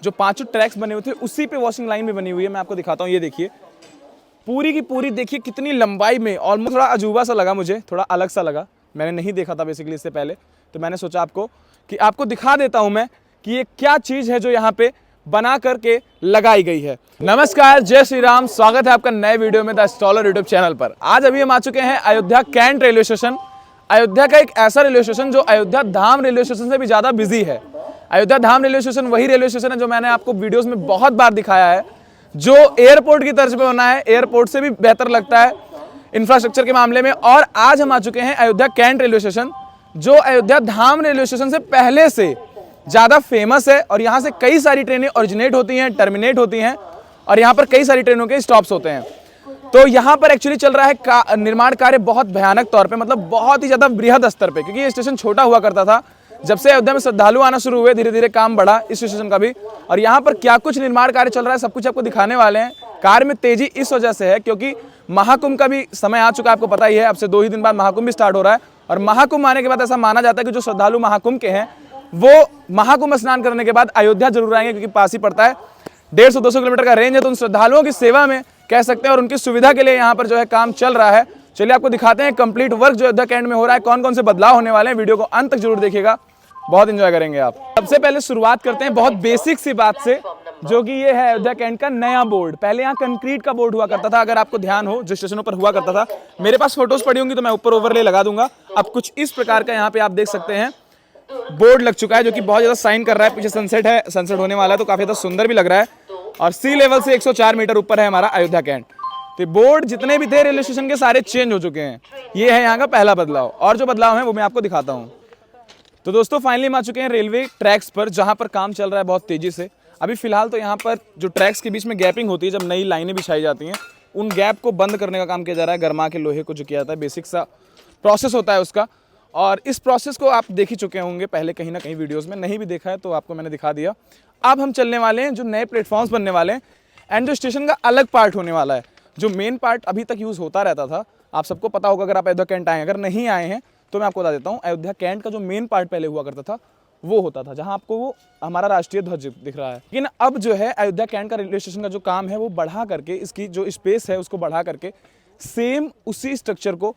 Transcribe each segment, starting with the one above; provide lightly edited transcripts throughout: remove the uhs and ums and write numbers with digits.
जो 5 ट्रैक्स बने हुए थे उसी पे वॉशिंग लाइन भी बनी हुई है। मैं आपको दिखाता हूँ, ये देखिए पूरी की पूरी, देखिए कितनी लंबाई में। ऑलमोस्ट थोड़ा अजूबा सा लगा मुझे, थोड़ा अलग सा लगा, मैंने नहीं देखा था बेसिकली इससे पहले, तो मैंने सोचा आपको दिखा देता हूँ मैं कि ये क्या चीज़ है जो यहाँ पे बना करके लगाई गई है। नमस्कार, जय श्री राम, स्वागत है आपका नए वीडियो में द स्टॉलर यूट्यूब चैनल पर। आज अभी हम आ चुके हैं Ayodhya cantt railway station. Ayodhya का एक ऐसा रेलवे स्टेशन जो अयोध्या धाम रेलवे स्टेशन से भी ज़्यादा बिजी है। अयोध्या धाम रेलवे स्टेशन वही रेलवे स्टेशन है जो मैंने आपको वीडियोज़ में बहुत बार दिखाया है, जो एयरपोर्ट की तर्ज पे बना है, एयरपोर्ट से भी बेहतर लगता है इंफ्रास्ट्रक्चर के मामले में। और आज हम आ चुके हैं अयोध्या कैंट रेलवे स्टेशन, जो अयोध्या धाम रेलवे स्टेशन से पहले से ज़्यादा फेमस है। और यहाँ से कई सारी ट्रेनें ओरिजिनेट होती हैं, टर्मिनेट होती हैं, और यहाँ पर कई सारी ट्रेनों के स्टॉप्स होते हैं। तो यहाँ पर एक्चुअली चल रहा है निर्माण कार्य बहुत भयानक तौर पे, मतलब बहुत ही ज़्यादा बृहद स्तर पे, क्योंकि ये स्टेशन छोटा हुआ करता था। जब से अयोध्या में श्रद्धालु आना शुरू हुए, धीरे धीरे काम बढ़ा इस स्टेशन का भी। और यहाँ पर क्या कुछ निर्माण कार्य चल रहा है, सब कुछ आपको दिखाने वाले हैं। कार्य में तेजी इस वजह से है क्योंकि महाकुंभ का भी समय आ चुका है, आपको पता ही है। अब से 2 ही दिन बाद महाकुंभ भी स्टार्ट हो रहा है, और महाकुंभ आने के बाद ऐसा माना जाता है कि जो श्रद्धालु महाकुंभ के हैं वो महाकुंभ स्नान करने के बाद अयोध्या जरूर आएंगे, क्योंकि पास ही पड़ता है। 150-200 किलोमीटर का रेंज है, तो उन श्रद्धालुओं की सेवा में कह सकते हैं और उनकी सुविधा के लिए यहाँ पर जो है काम चल रहा है। चलिए आपको दिखाते हैं कंप्लीट वर्क जो अयोध्या कैंट में हो रहा है, कौन कौन से बदलाव होने वाले हैं। वीडियो को अंत तक जरूर देखिएगा, बहुत एंजॉय करेंगे आप। सबसे पहले शुरुआत करते हैं बहुत बेसिक सी बात से, जो कि ये है अयोध्या कैंट का नया बोर्ड। पहले यहाँ कंक्रीट का बोर्ड हुआ करता था, अगर आपको ध्यान हो, जो स्टेशनों पर हुआ करता था। मेरे पास फोटोज पड़ी होंगी तो मैं ऊपर ओवरले लगा दूंगा। अब कुछ इस प्रकार का यहाँ पे आप देख सकते हैं बोर्ड लग चुका है, जो कि बहुत ज्यादा साइन कर रहा है। पीछे सनसेट है, सनसेट होने वाला है, तो काफी ज्यादा सुंदर भी लग रहा है। और सी लेवल से 104 मीटर ऊपर है हमारा अयोध्या कैंट। तो बोर्ड जितने भी थे रेलवे स्टेशन के सारे चेंज हो चुके हैं। ये है यहाँ का पहला बदलाव, और जो बदलाव है वो मैं आपको दिखाता हूँ। तो दोस्तों फाइनली हम आ चुके हैं रेलवे ट्रैक्स पर, जहाँ पर काम चल रहा है बहुत तेजी से। अभी फिलहाल तो यहाँ पर जो ट्रैक्स के बीच में गैपिंग होती है, जब नई लाइनें बिछाई जाती हैं, उन गैप को बंद करने का काम किया जा रहा है। गरमा के लोहे को जो किया जाता है, बेसिक सा प्रोसेस होता है उसका। और इस प्रोसेस को आप देख ही चुके होंगे पहले कहीं ना कहीं वीडियोस में, नहीं भी देखा है तो आपको मैंने दिखा दिया। अब हम चलने वाले हैं जो नए प्लेटफॉर्म्स बनने वाले हैं, एंड जो स्टेशन का अलग पार्ट होने वाला है। जो मेन पार्ट अभी तक यूज़ होता रहता था, आप सबको पता होगा अगर आप अयोध्या कैंट आए हैं। अगर नहीं आए हैं तो मैं आपको बता देता हूँ, अयोध्या कैंट का जो मेन पार्ट पहले हुआ करता था वो होता था जहाँ आपको वो हमारा राष्ट्रीय ध्वज दिख रहा है। लेकिन अब जो है अयोध्या कैंट का रेलवे स्टेशन का जो काम है वो बढ़ा करके, इसकी जो स्पेस है उसको बढ़ा करके सेम उसी स्ट्रक्चर को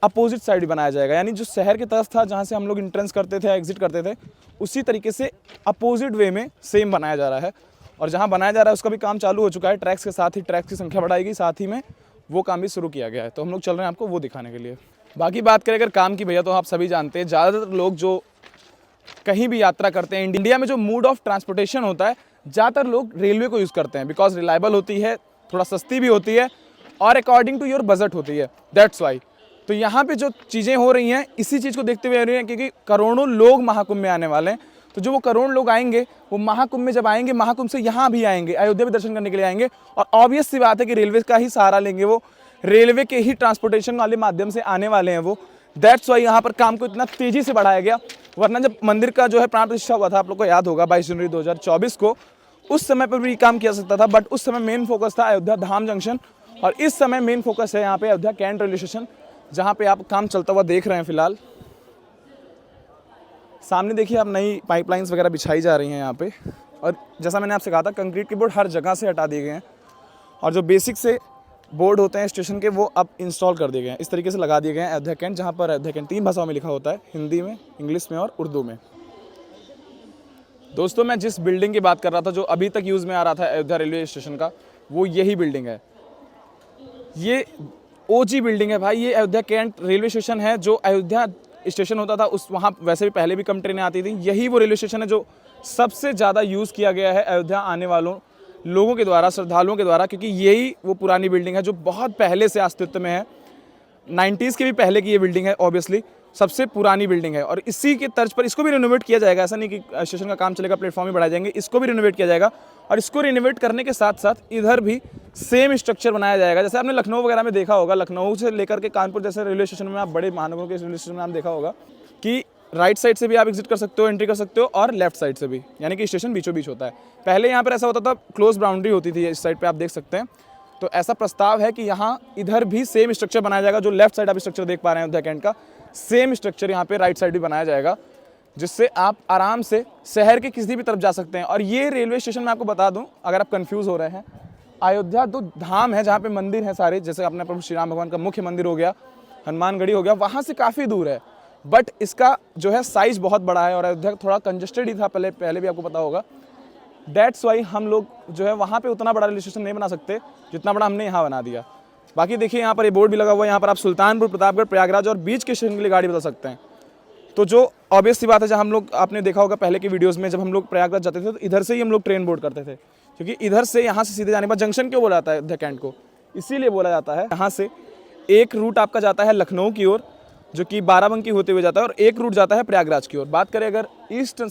अपोजिट साइड बनाया जाएगा। यानी जो शहर की तरफ था, जहाँ से हम लोग इंट्रेंस करते थे, एग्जिट करते थे, उसी तरीके से अपोजिट वे में सेम बनाया जा रहा है। और जहाँ बनाया जा रहा है उसका भी काम चालू हो चुका है। ट्रैक्स के साथ ही ट्रैक्स की संख्या बढ़ाई गई, साथ ही में वो काम भी शुरू किया गया है। तो हम लोग चल रहे हैं आपको वो दिखाने के लिए। बाकी बात करें अगर काम की भैया, तो आप सभी जानते हैं ज़्यादातर लोग जो कहीं भी यात्रा करते हैं, इंडिया में जो मोड ऑफ ट्रांसपोर्टेशन होता है, ज़्यादातर लोग रेलवे को यूज़ करते हैं। बिकॉज रिलायबल होती है, थोड़ा सस्ती भी होती है, और अकॉर्डिंग टू योर बजट होती है। दैट्स वाई तो यहाँ पे जो चीज़ें हो रही हैं इसी चीज़ को देखते हुए हो रही हैं, क्योंकि करोड़ों लोग महाकुंभ में आने वाले हैं। तो जो वो करोड़ लोग आएंगे, वो महाकुंभ में जब आएंगे, महाकुंभ से यहाँ भी आएंगे, अयोध्या भी दर्शन करने के लिए आएंगे। और ऑब्वियस सी बात है कि रेलवे का ही सहारा लेंगे, वो रेलवे के ही ट्रांसपोर्टेशन वाले माध्यम से आने वाले हैं वो। दैट्स वाई यहाँ पर काम को इतना तेज़ी से बढ़ाया गया। वरना जब मंदिर का जो है प्राण प्रतिष्ठा हुआ था, आप लोग को याद होगा 22 जनवरी 2024 को, उस समय पर भी काम किया सकता था, बट उस समय मेन फोकस था अयोध्या धाम जंक्शन। और इस समय मेन फोकस है यहाँ पे अयोध्या कैंट रेलवे स्टेशन, जहाँ पे आप काम चलता हुआ देख रहे हैं। फिलहाल सामने देखिए आप, नई पाइपलाइंस वगैरह बिछाई जा रही हैं यहाँ पे। और जैसा मैंने आपसे कहा था, कंक्रीट के बोर्ड हर जगह से हटा दिए गए हैं, और जो बेसिक से बोर्ड होते हैं स्टेशन के, वो अब इंस्टॉल कर दिए गए हैं। इस तरीके से लगा दिए गए हैं अयोध्या कैंट, जहाँ पर अयोध्या कैंट 3 भाषाओं में लिखा होता है, हिंदी में, इंग्लिश में और उर्दू में। दोस्तों मैं जिस बिल्डिंग की बात कर रहा था, जो अभी तक यूज़ में आ रहा था अयोध्या रेलवे स्टेशन का, वो यही बिल्डिंग है। ये ओजी बिल्डिंग है भाई। ये अयोध्या कैंट रेलवे स्टेशन है। जो अयोध्या स्टेशन होता था उस वहाँ वैसे भी पहले भी कम ट्रेनें आती थी। यही वो रेलवे स्टेशन है जो सबसे ज़्यादा यूज़ किया गया है अयोध्या आने वालों लोगों के द्वारा, श्रद्धालुओं के द्वारा, क्योंकि यही वो पुरानी बिल्डिंग है जो बहुत पहले से अस्तित्व में है। 90s के भी पहले की ये बिल्डिंग है, ऑब्वियसली सबसे पुरानी बिल्डिंग है। और इसी के तर्ज पर इसको भी रिनोवेट किया जाएगा। ऐसा नहीं कि स्टेशन का काम चलेगा, प्लेटफॉर्म भी बढ़ाए जाएंगे, इसको भी रिनोवेट किया जाएगा। और इसको रिनोवेट करने के साथ साथ इधर भी सेम स्ट्रक्चर बनाया जाएगा। जैसे आपने लखनऊ वगैरह में देखा होगा, लखनऊ से लेकर के कानपुर जैसे रेलवे स्टेशन में, आप बड़े महानगरों के रेलवे स्टेशन में आपने देखा होगा कि राइट साइड से भी आप एग्जिट कर सकते हो, एंट्री कर सकते हो, और लेफ्ट साइड से भी, यानी कि स्टेशन बीचों बीच होता है। पहले यहाँ पर ऐसा होता था, क्लोज बाउंड्री होती थी, इस साइड पर आप देख सकते हैं। तो ऐसा प्रस्ताव है कि यहाँ इधर भी सेम स्ट्रक्चर बनाया जाएगा। जो लेफ्ट साइड आप स्ट्रक्चर देख पा रहे हैं अयोध्या कैंट का, सेम स्ट्रक्चर यहाँ पे राइट साइड भी बनाया जाएगा, जिससे आप आराम से शहर के किसी भी तरफ जा सकते हैं। और ये रेलवे स्टेशन मैं आपको बता दूं, अगर आप कंफ्यूज हो रहे हैं, अयोध्या तो धाम है जहाँ पे मंदिर है सारे, जैसे अपने प्रभु श्री राम भगवान का मुख्य मंदिर हो गया, हनुमानगढ़ी हो गया, वहाँ से काफ़ी दूर है। बट इसका जो है साइज़ बहुत बड़ा है और अयोध्या थोड़ा कंजेस्टेड ही था पहले भी आपको पता होगा। दैट्स वाई हम लोग जो है वहाँ पे उतना बड़ा रेलवे स्टेशन नहीं बना सकते जितना बड़ा हमने यहाँ बना दिया। बाकी देखिए यहाँ पर ये बोर्ड भी लगा हुआ है, यहाँ पर आप सुल्तानपुर, प्रतापगढ़, प्रयागराज और बीच के स्टेशन के लिए गाड़ी बदल सकते हैं। तो जो ऑब्वियस सी बात है, जब हम लोग, आपने देखा होगा पहले की वीडियोस में, जब हम लोग प्रयागराज जाते थे तो इधर से ही हम लोग ट्रेन बोर्ड करते थे, क्योंकि इधर से यहाँ से सीधे जाने पर जंक्शन क्यों बोला जाता है अयोध्या कैंट को, इसीलिए बोला जाता है। यहाँ से एक रूट आपका जाता है लखनऊ की ओर, जो कि बाराबंकी होते हुए जाता है, और एक रूट जाता है प्रयागराज की ओर। बात करें अगर ईस्टर्न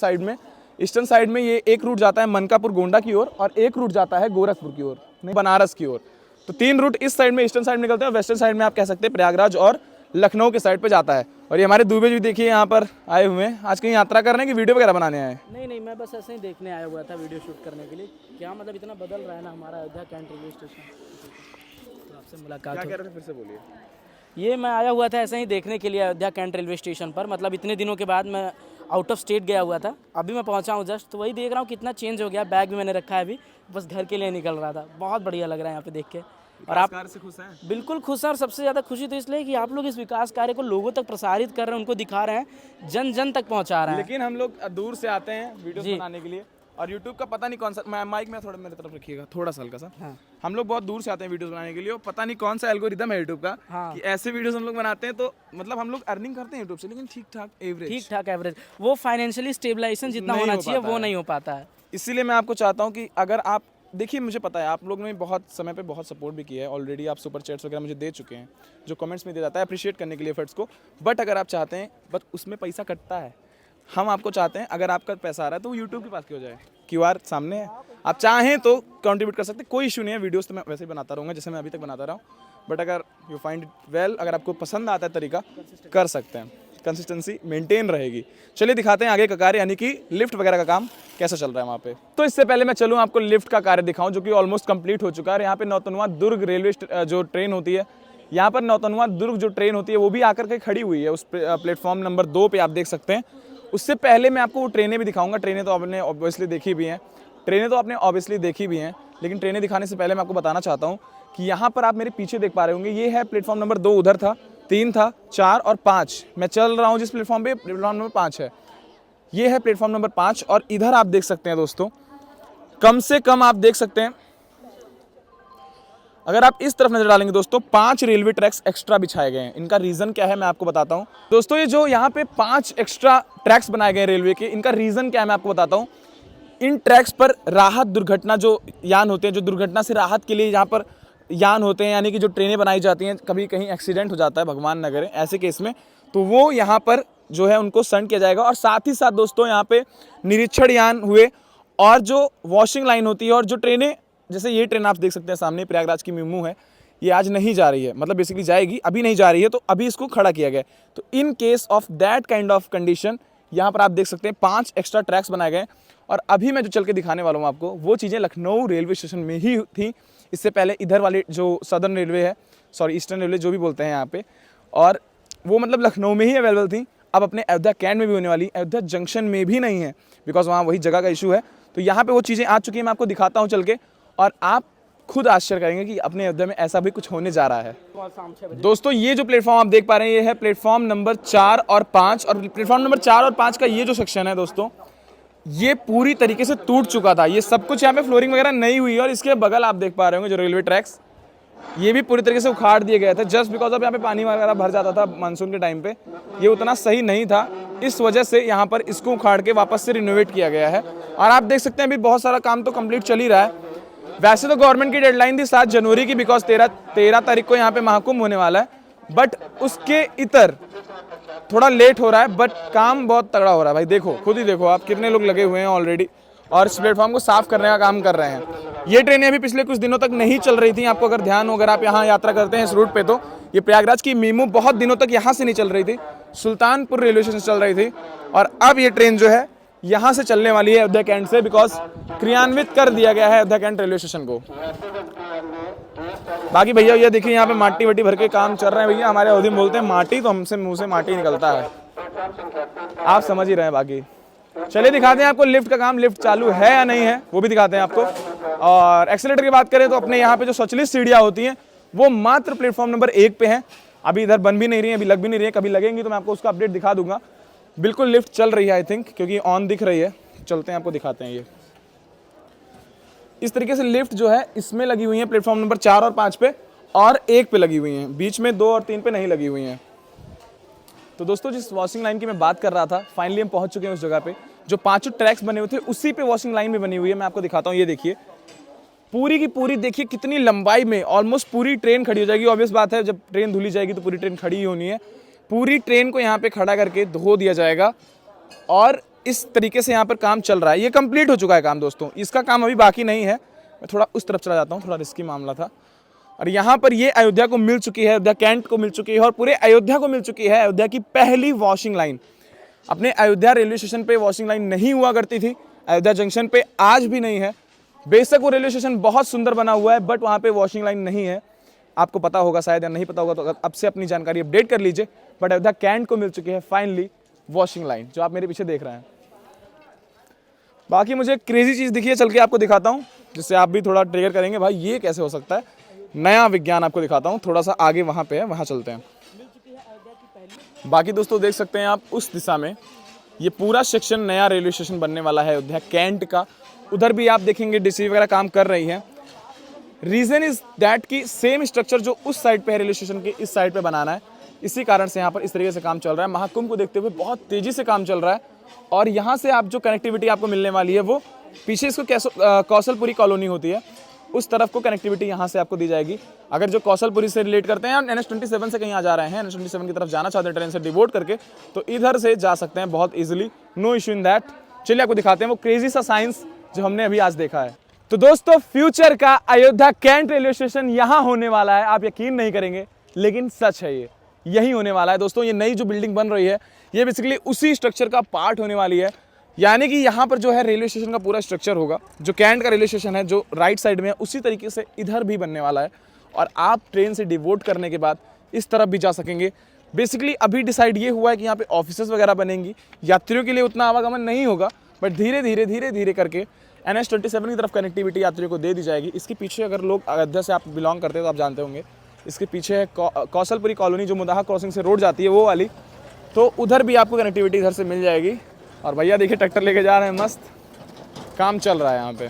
साइड में ये एक रूट जाता है मनकापुर गोंडा की ओर, और एक रूट जाता है गोरखपुर की ओर, बनारस की ओर। तो 3 रूट इस साइड में, ईस्टर्न साइड में निकलते हैं, और वेस्टर्न साइड में आप कह सकते हैं प्रयागराज और लखनऊ के साइड पे जाता है। और ये हमारे दुबे जी देखिए यहाँ पर आए हुए हैं, आज कहीं यात्रा करने की वीडियो वगैरह बनाने आए? नहीं, मैं बस ऐसे ही देखने आया हुआ था, वीडियो शूट करने के लिए। क्या मतलब इतना बदल रहा है ना हमारा अयोध्या कैंट रेलवे स्टेशन। तो आपसे मुलाकात क्या कह रहे थे, फिर से बोलिए। ये मैं आया हुआ था ऐसे ही देखने के लिए अयोध्या कैंट रेलवे स्टेशन पर, मतलब इतने दिनों के बाद मैं आउट ऑफ स्टेट गया हुआ था, अभी मैं पहुंचा हूं जस्ट, तो वही देख रहा हूं कितना चेंज हो गया। बैग भी मैंने रखा है अभी, बस घर के लिए निकल रहा था। बहुत बढ़िया लग रहा है यहाँ पे देख के। और आप से खुश हैं? बिल्कुल खुश हैं, और सबसे ज़्यादा खुशी तो इसलिए कि आप लोग इस विकास कार्य को लोगों तक प्रसारित कर रहे हैं, उनको दिखा रहे हैं, जन जन तक पहुँचा रहे हैं। लेकिन हम लोग दूर से आते हैं वीडियो बनाने के लिए, और YouTube का पता नहीं कौन सा, माइक में थोड़ा मेरे तरफ रखिएगा, थोड़ा सा हल्का सा। हाँ। हम लोग बहुत दूर से आते हैं वीडियोस बनाने के लिए, और पता नहीं कौन सा एल्गोरिदम है YouTube का। हाँ। कि ऐसे वीडियोस हम लोग बनाते हैं, तो मतलब हम लोग अर्निंग करते हैं YouTube से, लेकिन ठीक ठाक एवरेज, वो फाइनेंशियली स्टेबलाइजेशन जितना होना चाहिए वो नहीं हो पाता है। इसीलिए मैं आपको चाहता हूँ कि अगर आप देखिए, मुझे पता है आप लोगों ने बहुत समय पे बहुत सपोर्ट भी किया है ऑलरेडी, आप सुपर चैट्स वगैरह मुझे दे चुके हैं, जो कमेंट्स में दिया जाता है अप्रिशिएट करने के लिए एफर्ट्स को। बट अगर आप चाहते हैं, बट उसमें पैसा कटता है, हम आपको चाहते हैं अगर आपका पैसा आ रहा है तो वो यूट्यूब के पास क्यों जाए, QR सामने है, आप चाहें तो कंट्रीब्यूट कर सकते हैं, कोई इशू नहीं है। वीडियोस तो मैं वैसे ही बनाता रहूँगा जैसे मैं अभी तक बनाता रहा हूँ, बट अगर यू फाइंड इट वेल, अगर आपको पसंद आता है तरीका, कर सकते हैं, कंसिस्टेंसी मेंटेन रहेगी। चलिए दिखाते हैं आगे का कार्य, यानी कि लिफ्ट वगैरह का काम कैसा चल रहा है वहाँ पे। तो इससे पहले मैं चलूँ आपको लिफ्ट का कार्य दिखाऊं, जो कि ऑलमोस्ट कंप्लीट हो चुका है। यहाँ पे नौतनवा दुर्ग रेलवे जो ट्रेन होती है, यहाँ पर नौतनवा दुर्ग जो ट्रेन होती है वो भी आकर के खड़ी हुई है उस प्लेटफॉर्म नंबर 2 पे, आप देख सकते हैं। उससे पहले मैं आपको वो ट्रेनें भी दिखाऊंगा। ट्रेनें तो आपने ऑब्वियसली देखी भी हैं, लेकिन ट्रेनें दिखाने से पहले मैं आपको बताना चाहता हूँ कि यहाँ पर आप मेरे पीछे देख पा रहे होंगे, ये है प्लेटफॉर्म नंबर 2, उधर था 3 था, 4 और 5। मैं चल रहा हूँ जिस प्लेटफॉर्म पे, प्लेटफॉर्म नंबर 5 है, ये है प्लेटफॉर्म नंबर 5। और इधर आप देख सकते हैं दोस्तों, कम से कम आप देख सकते हैं, अगर आप इस तरफ नजर डालेंगे दोस्तों, 5 रेलवे ट्रैक्स एक्स्ट्रा बिछाए गए हैं। इनका रीजन क्या है मैं आपको बताता हूं दोस्तों। ये जो यहाँ पे 5 एक्स्ट्रा ट्रैक्स बनाए गए रेलवे के, इनका रीजन क्या है मैं आपको बताता हूं। इन ट्रैक्स पर राहत दुर्घटना जो यान होते हैं, जो दुर्घटना से राहत के लिए यहाँ पर यान होते हैं, यानी कि जो ट्रेनें बनाई जाती हैं, कभी कहीं एक्सीडेंट हो जाता है, भगवान न करे ऐसे केस में, तो वो यहाँ पर जो है उनको संड किया जाएगा। और साथ ही साथ दोस्तों यहाँ पे निरीक्षण यान हुए, और जो वॉशिंग लाइन होती है, और जो ट्रेनें, जैसे ये ट्रेन आप देख सकते हैं सामने, प्रयागराज की मेमू है, ये आज नहीं जा रही है, मतलब बेसिकली जाएगी, अभी नहीं जा रही है, तो अभी इसको खड़ा किया गया। तो in case of that kind of condition, यहाँ पर आप देख सकते हैं 5 एक्स्ट्रा ट्रैक्स बनाए गए। और अभी मैं जो चल के दिखाने वाला हूँ आपको, वो चीज़ें लखनऊ रेलवे स्टेशन में ही थी। इससे पहले इधर वाले जो सदर्न रेलवे है, सॉरी ईस्टर्न रेलवे जो भी बोलते हैं यहाँ पे, और वो मतलब लखनऊ में ही अवेलेबल थी। अब अपने अयोध्या कैंट में भी होने वाली, अयोध्या जंक्शन में भी नहीं है, बिकॉज वहाँ वही जगह का इशू है। तो यहाँ पे वो चीज़ें आ चुकी हैं, मैं आपको दिखाता हूँ चल के, और आप खुद आश्चर्य करेंगे कि अपने अयोध्या में ऐसा भी कुछ होने जा रहा है। दोस्तों ये जो प्लेटफॉर्म आप देख पा रहे हैं, ये है प्लेटफॉर्म नंबर 4 और 5। और प्लेटफॉर्म नंबर 4 और 5 का ये जो सेक्शन है दोस्तों, ये पूरी तरीके से टूट चुका था। ये सब कुछ यहाँ पे फ्लोरिंग वगैरह नहीं हुई है, और इसके बगल आप देख पा रहे होंगे जो रेलवे ट्रैक्स, ये भी पूरी तरीके से उखाड़ दिए गए थे, जस्ट बिकॉज अब यहाँ पे पानी वगैरह भर जाता था मानसून के टाइम पे, ये उतना सही नहीं था, इस वजह से यहाँ पर इसको उखाड़ के वापस से रिनोवेट किया गया है। और आप देख सकते हैं अभी बहुत सारा काम तो कंप्लीट चल ही रहा है। वैसे तो गवर्नमेंट की डेडलाइन थी 7 जनवरी की, बिकॉज 13 तारीख को यहाँ पे महाकुंभ होने वाला है, बट उसके इतर थोड़ा लेट हो रहा है, बट काम बहुत तगड़ा हो रहा है भाई। देखो, खुद ही देखो आप, कितने लोग लगे हुए हैं ऑलरेडी, और इस प्लेटफॉर्म को साफ करने का काम कर रहे हैं। ये ट्रेनें अभी पिछले कुछ दिनों तक नहीं चल रही थी, आपको अगर ध्यान हो, अगर आप यहाँ यात्रा करते हैं इस रूट पे, तो ये प्रयागराज की मेमू बहुत दिनों तक यहाँ से नहीं चल रही थी, सुल्तानपुर रेलवे स्टेशन चल रही थी, और अब ये ट्रेन जो है यहाँ से चलने वाली है अयोध्या कैंट से, बिकॉज क्रियान्वित कर दिया गया है अयोध्या कैंट रेलवे स्टेशन को। बाकी भैया ये देखिए यहाँ पे माटी वाटी भर के काम चल रहे हैं भैया। हमारे अवधि में बोलते हैं माटी, तो हमसे मुंह से माटी निकलता है। आप समझ ही रहे हैं। बाकी चलिए दिखाते हैं आपको लिफ्ट का काम, लिफ्ट चालू है या नहीं है वो भी दिखाते हैं आपको। और एक्सीलेटर की बात करें तो अपने यहाँ पे जो स्वचालित सीढ़ियाँ होती हैं वो मात्र प्लेटफॉर्म नंबर 1 पे हैं। अभी इधर बन भी नहीं रही है, अभी लग भी नहीं रही है, कभी लगेंगी तो मैं आपको उसका अपडेट दिखा दूंगा। बिल्कुल लिफ्ट चल रही है आई थिंक, क्योंकि ऑन दिख रही है। चलते हैं आपको दिखाते हैं। ये इस तरीके से लिफ्ट जो है इसमें लगी हुई है प्लेटफॉर्म नंबर 4 और 5 पे, और 1 पे लगी हुई हैं, बीच में 2 और 3 पे नहीं लगी हुई हैं। तो दोस्तों जिस वॉशिंग लाइन की मैं बात कर रहा था, फाइनली हम पहुंच चुके हैं उस जगह पे। जो 5 ट्रैक्स बने हुए थे उसी पे वॉशिंग लाइन भी बनी हुई है। मैं आपको दिखाता हूँ, ये देखिए पूरी की पूरी, देखिए कितनी लंबाई में ऑलमोस्ट पूरी ट्रेन खड़ी हो जाएगी। ऑब्वियस बात है, जब ट्रेन धुली जाएगी तो पूरी ट्रेन खड़ी ही होनी है। पूरी ट्रेन को यहाँ पे खड़ा करके धो दिया जाएगा और इस तरीके से यहाँ पर काम चल रहा है। ये कंप्लीट हो चुका है काम दोस्तों, इसका काम अभी बाकी नहीं है। मैं थोड़ा उस तरफ चला जाता हूँ, थोड़ा रिस्की मामला था। और यहाँ पर ये अयोध्या को मिल चुकी है, अयोध्या कैंट को मिल चुकी है और पूरे अयोध्या को मिल चुकी है अयोध्या की पहली वॉशिंग लाइन। अपने अयोध्या रेलवे स्टेशन पे वॉशिंग लाइन नहीं हुआ करती थी, अयोध्या जंक्शन पे आज भी नहीं है। बेशक वो रेलवे स्टेशन बहुत सुंदर बना हुआ है, बट वहाँ पे वॉशिंग लाइन नहीं है। आपको पता होगा शायद, या नहीं पता होगा तो अब से अपनी जानकारी अपडेट कर लीजिए। बट अयोध्या कैंट को मिल चुकी है फाइनली वॉशिंग लाइन, जो आप मेरे पीछे देख रहे हैं। बाकी मुझे एक क्रेजी चीज़ दिखी है, चल के आपको दिखाता हूँ, जिससे आप भी थोड़ा ट्रिगर करेंगे, भाई ये कैसे हो सकता है। नया विज्ञान आपको दिखाता हूँ, थोड़ा सा आगे वहाँ पे है, वहाँ चलते हैं। बाकी दोस्तों देख सकते हैं आप उस दिशा में, ये पूरा सेक्शन नया रेलवे स्टेशन बनने वाला है अयोध्या कैंट का। उधर भी आप देखेंगे डीसी वगैरह काम कर रही है। रीज़न इज दैट कि सेम स्ट्रक्चर जो उस साइड पे है रेलवे स्टेशन के, इस साइड पे बनाना है। इसी कारण से यहाँ पर इस तरीके से काम चल रहा है। महाकुंभ को देखते हुए बहुत तेज़ी से काम चल रहा है। और यहाँ से आप जो कनेक्टिविटी आपको मिलने वाली है वो पीछे इसको कौशलपुरी कॉलोनी होती है, उस तरफ को कनेक्टिविटी यहाँ से आपको दी जाएगी। अगर जो कौशलपुरी से रिलेट करते हैं, NH27 से कहीं आ जा रहे हैं, NH27 की तरफ जाना चाहते हैं ट्रेन से डिवोट करके, तो इधर से जा सकते हैं बहुत easily, no issue in that. चलिए आपको दिखाते हैं वो क्रेजी सा साइंस जो हमने अभी आज देखा है। तो दोस्तों फ्यूचर का अयोध्या कैंट रेलवे स्टेशन यहाँ होने वाला है। आप यकीन नहीं करेंगे लेकिन सच है, ये यही होने वाला है दोस्तों। ये नई जो बिल्डिंग बन रही है ये बेसिकली उसी स्ट्रक्चर का पार्ट होने वाली है। यानी कि यहाँ पर जो है रेलवे स्टेशन का पूरा स्ट्रक्चर होगा, जो कैंट का रेलवे स्टेशन है जो राइट साइड में है, उसी तरीके से इधर भी बनने वाला है। और आप ट्रेन से डिवोट करने के बाद इस तरफ भी जा सकेंगे। बेसिकली अभी डिसाइड ये हुआ है कि यहाँ पे ऑफिसेस वगैरह बनेंगी, यात्रियों के लिए उतना आवागमन नहीं होगा, बट धीरे धीरे करके NH27 की तरफ कनेक्टिविटी यात्रियों को दे दी जाएगी। इसके पीछे अगर लोग अयोध्या से आप बिलोंग करते हैं तो आप जानते होंगे, इसके पीछे है कौशलपुरी कॉलोनी, जो मुदाहा क्रॉसिंग से रोड जाती है वो वाली, तो उधर भी आपको कनेक्टिविटी इधर से मिल जाएगी। और भैया देखिए ट्रैक्टर लेके जा रहे हैं, मस्त काम चल रहा है यहाँ पे।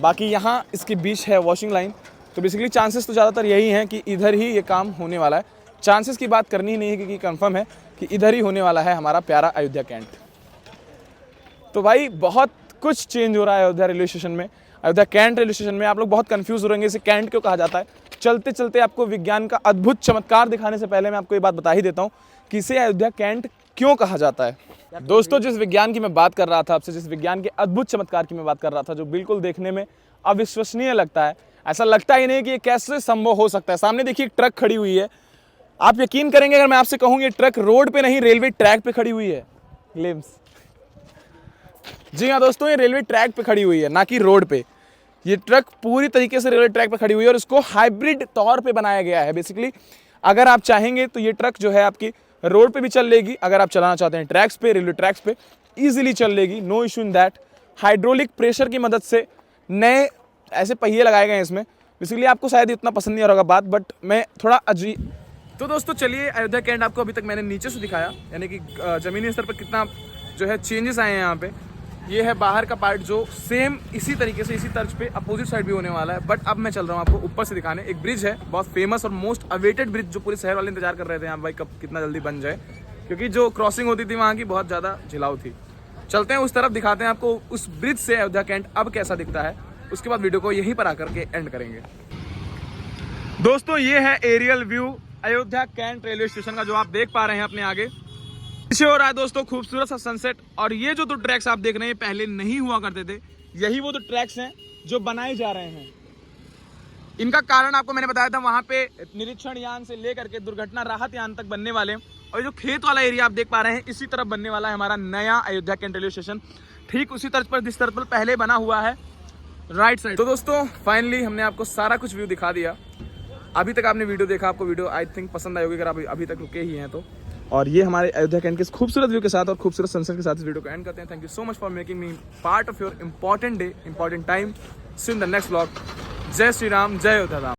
बाकी यहाँ इसके बीच है वॉशिंग लाइन, तो बेसिकली चांसेस तो ज़्यादातर यही हैं कि इधर ही ये काम होने वाला है। चांसेस की बात करनी ही नहीं है, क्योंकि कंफर्म है कि इधर ही होने वाला है हमारा प्यारा अयोध्या कैंट। तो भाई बहुत कुछ चेंज हो रहा है अयोध्या रेलवे स्टेशन में, अयोध्या कैंट रेलवे स्टेशन में। आप लोग बहुत कंफ्यूज हो रहेंगे इसे कैंट क्यों कहा जाता है। चलते चलते आपको विज्ञान का अद्भुत चमत्कार दिखाने से पहले मैं आपको ये बात बता ही देता हूँ कि इसे अयोध्या कैंट क्यों कहा जाता है। दोस्तों जिस विज्ञान की मैं बात कर रहा था आपसे, जिस विज्ञान के अद्भुत चमत्कार की मैं बात कर रहा था, जो बिल्कुल देखने में अविश्वसनीय लगता है, ऐसा लगता ही नहीं कि ये कैसे संभव हो सकता है। सामने देखिए एक ट्रक खड़ी हुई है। आप यकीन करेंगे अगर मैं आपसे कहूँ ये ट्रक रोड पे नहीं रेलवे ट्रैक पे खड़ी हुई है। ग्लिम्स, जी हाँ दोस्तों, ये रेलवे ट्रैक पे खड़ी हुई है, ना कि रोड पे। ये ट्रक पूरी तरीके से रेलवे ट्रैक पे खड़ी हुई है और इसको हाइब्रिड तौर पे बनाया गया है। बेसिकली अगर आप चाहेंगे तो ये ट्रक जो है आपकी रोड पे भी चल लेगी, अगर आप चलाना चाहते हैं ट्रैक्स पे, रेलवे ट्रैक्स पे ईजिली चल लेगी, no issue in that. Hydraulic pressure की मदद से नए ऐसे पहिए लगाए गए हैं इसमें। बेसिकली आपको शायद इतना पसंद नहीं आ रहा होगा बात, बट मैं थोड़ा अजीब। तो दोस्तों चलिए, अयोध्या कैंट आपको अभी तक मैंने नीचे से दिखाया, यानी कि ज़मीनी स्तर पर कितना जो है चेंजेस आए हैं यहाँ पे। ये है बाहर का पार्ट जो सेम इसी तरीके से इसी तर्ज पे अपोजिट साइड भी होने वाला है। बट अब मैं चल रहा हूँ आपको ऊपर से दिखाने। एक ब्रिज है, बहुत फेमस और मोस्ट अवेटेड ब्रिज, जो पूरे शहर वाले इंतजार कर रहे थे यहाँ भाई कब कितना जल्दी बन जाए, क्योंकि जो क्रॉसिंग होती थी वहाँ की बहुत ज़्यादा झिलाव थी। चलते हैं उस तरफ, दिखाते हैं आपको उस ब्रिज से अयोध्या कैंट अब कैसा दिखता है। उसके बाद वीडियो को यहीं पर आकर के एंड करेंगे। दोस्तों ये है aerial view Ayodhya cantt railway station का, जो आप देख पा रहे हैं अपने आगे। पीछे हो रहा है दोस्तों खूबसूरत सा सनसेट। और ये जो 2 ट्रैक्स आप देख रहे हैं पहले नहीं हुआ करते थे, यही वो 2 ट्रैक्स हैं जो बनाए जा रहे हैं। इनका कारण आपको मैंने बताया था, वहां पे निरीक्षण यान से लेकर के दुर्घटना राहत यान तक बनने वाले। और जो खेत वाला एरिया आप देख पा रहे हैं, इसी तरफ बनने वाला है हमारा नया अयोध्या कैंट रेलवे स्टेशन, ठीक उसी तर्ज पर जिस तरफ पर पहले बना हुआ है राइट साइड। तो दोस्तों फाइनली हमने आपको सारा कुछ व्यू दिखा दिया। अभी तक आपने वीडियो देखा, आपको वीडियो आई थिंक पसंद आई होगी अगर आप अभी तक रुके ही हैं तो। और ये हमारे अयोध्या कैंट के इस खूबसूरत व्यू के साथ और खूबसूरत सनसेट के साथ इस वीडियो को एंड करते हैं। Thank you so much for making me part of your important day, important time. See in the next vlog. जय श्री राम, जय अयोध्या धाम।